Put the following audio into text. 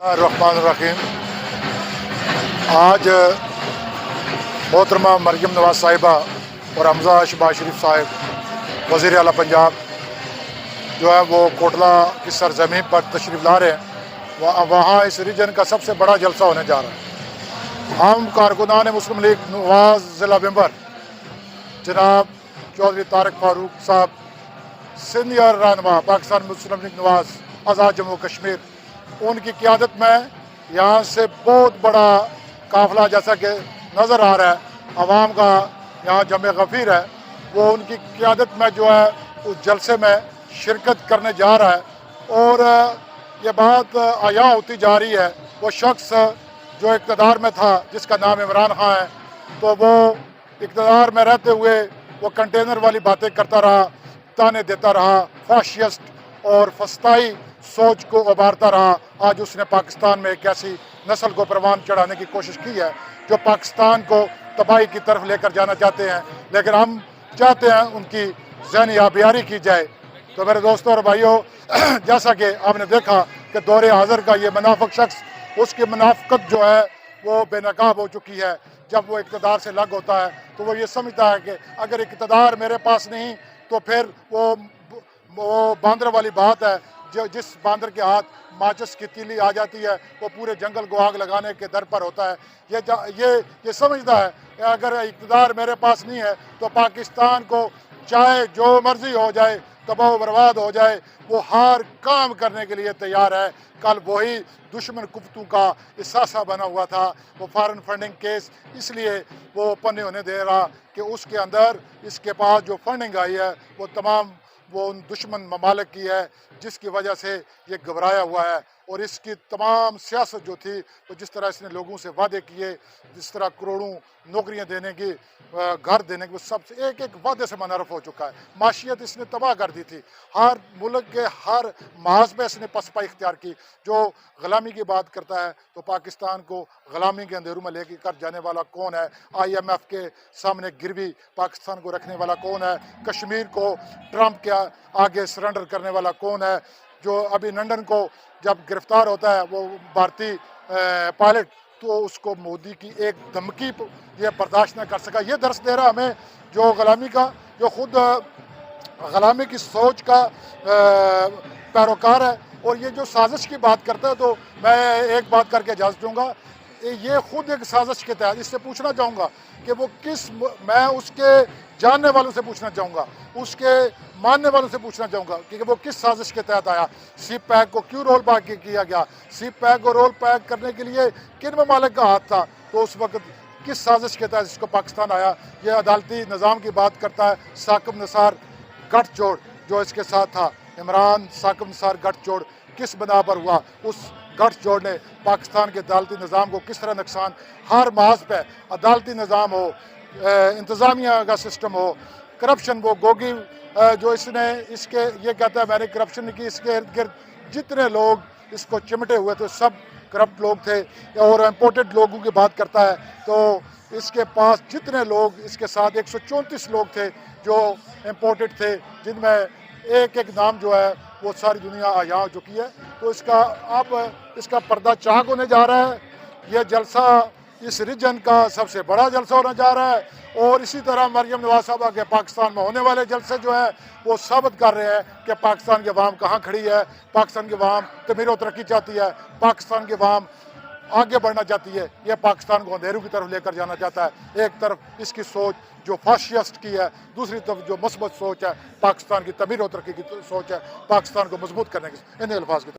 रहमान। आज मोहतरमा मरियम नवाज साहिबा और हमजा शहबाज शरीफ साहब वज़ीर आला पंजाब जो है वो कोटला की सरजमीन पर तशरीफ़ ला रहे हैं। वहाँ इस रीजन का सबसे बड़ा जलसा होने जा रहा है। आम कारकुनान मुस्लिम लीग नवाज ज़िला मेंबर जनाब चौधरी तारिक फारूक साहब, सीनियर रहनुमा पाकिस्तान मुस्लिम लीग नवाज आज़ाद जम्मू कश्मीर, उनकी क़ियादत में यहाँ से बहुत बड़ा काफ़िला जैसा कि नज़र आ रहा है, आवाम का यहाँ जमे गफ़ीर है, वो उनकी क़ियादत में जो है उस जलसे में शिरकत करने जा रहा है। और ये बात आया होती जा रही है, वो शख्स जो इक़्तिदार में था जिसका नाम इमरान खान है, तो वो इक़्तिदार में रहते हुए वो कंटेनर वाली बातें करता रहा, ताने देता रहा, फाशिस्ट और फस्ताई सोच को उभारता रहा। आज उसने पाकिस्तान में एक ऐसी नस्ल को परवान चढ़ाने की कोशिश की है जो पाकिस्तान को तबाही की तरफ लेकर जाना चाहते हैं, लेकिन हम चाहते हैं उनकी ज़हनी आबियारी की जाए। तो मेरे दोस्तों और भाइयों, जैसा कि आपने देखा कि दौरे हाज़िर का ये मुनाफिक शख्स, उसकी मुनाफिकत जो है वो बेनकाब हो चुकी है। जब वो इक़्तिदार से लग होता है तो वो ये समझता है कि अगर इक़्तिदार मेरे पास नहीं तो फिर वो बांदर वाली बात है, जो जिस बांदर के हाथ माचिस की तीली आ जाती है वो पूरे जंगल को आग लगाने के दर पर होता है। ये समझता है कि अगर इक़्तिदार मेरे पास नहीं है तो पाकिस्तान को चाहे जो मर्जी हो जाए, तबाह बर्बाद हो जाए, वो हर काम करने के लिए तैयार है। कल वही दुश्मन कुफ्तों का इसासा बना हुआ था, वो फॉरेन फंडिंग केस इसलिए वो ओपन नहीं होने दे रहा कि उसके अंदर इसके पास जो फंडिंग आई है वो तमाम वो उन दुश्मन ममालिक की है, जिसकी वजह से ये घबराया हुआ है। और इसकी तमाम सियासत जो थी, तो जिस तरह इसने लोगों से वादे किए, जिस तरह करोड़ों नौकरियां देने की, घर देने की, वो सब एक एक वादे से मनहरफ हो चुका है। माशियत इसने तबाह कर दी थी, हर मुल्क के हर महाज पे इसने पसपा इख्तियार की। जो ग़ुलामी की बात करता है तो पाकिस्तान को ग़ुलामी के अंधेरों में लेकर कर जाने वाला कौन है? IMF के सामने गिरवी पाकिस्तान को रखने वाला कौन है? कश्मीर को ट्रंप के आगे सरेंडर करने वाला कौन है? जो अभी लंदन को जब गिरफ्तार होता है वो भारतीय पायलट, तो उसको मोदी की एक धमकी ये बर्दाश्त न कर सका। ये दर्श दे रहा हमें जो ग़ुलामी का, जो खुद ग़ुलामी की सोच का पैरोकार है। और ये जो साजिश की बात करता है, तो मैं एक बात करके इजाज़त दूँगा, ये खुद एक साजिश के तहत, इससे पूछना चाहूँगा कि वो मैं उसके जानने वालों से पूछना चाहूँगा, उसके मानने वालों से पूछना चाहूँगा कि वो किस साजिश के तहत आया। सीप पैक को क्यों रोल बैक किया गया? सीप पैक को रोल बैक करने के लिए किन ममालिक का हाथ था? तो उस वक्त किस साजिश के तहत इसको पाकिस्तान आया? ये अदालती निज़ाम की बात करता है। साकिब निसार गठजोड़ जो इसके साथ था, इमरान साकिब निसार गठजोड़ किस बिना पर हुआ? उस गठजोड़ ने पाकिस्तान के अदालती निज़ाम को किस तरह नुकसान, हर महाज पे अदालती निज़ाम हो, इंतज़ामिया का सिस्टम हो, करप्शन, वो गोगी जो इसने इसके ये कहता है मैंने करप्शन की, इसके इर्द गिर्द जितने लोग इसको चिमटे हुए थे सब करप्ट लोग थे। और इम्पोर्टेड लोगों की बात करता है तो इसके पास जितने लोग इसके साथ 134 लोग थे जो इम्पोर्टेड थे, जिनमें एक एक नाम जो है वो सारी दुनिया आया हो चुकी है। तो इसका पर्दा चाक होने जा रहा है। यह जलसा इस रीजन का सबसे बड़ा जलसा होने जा रहा है। और इसी तरह मरियम नवाज साहबा के पाकिस्तान में होने वाले जलसे जो है वो साबित कर रहे हैं कि पाकिस्तान की अवाम कहाँ खड़ी है। पाकिस्तान की अवाम तमीर और तरक्की चाहती है, पाकिस्तान की अवाम आगे बढ़ना चाहती है, यह पाकिस्तान को अंधेरों की तरफ लेकर जाना चाहता है। एक तरफ इसकी सोच जो फाशिस्ट की है, दूसरी तरफ जो मस्बत सोच है, पाकिस्तान की तमीर और तरक्की की सोच है, पाकिस्तान को मजबूत करने की। इन अल्फाज की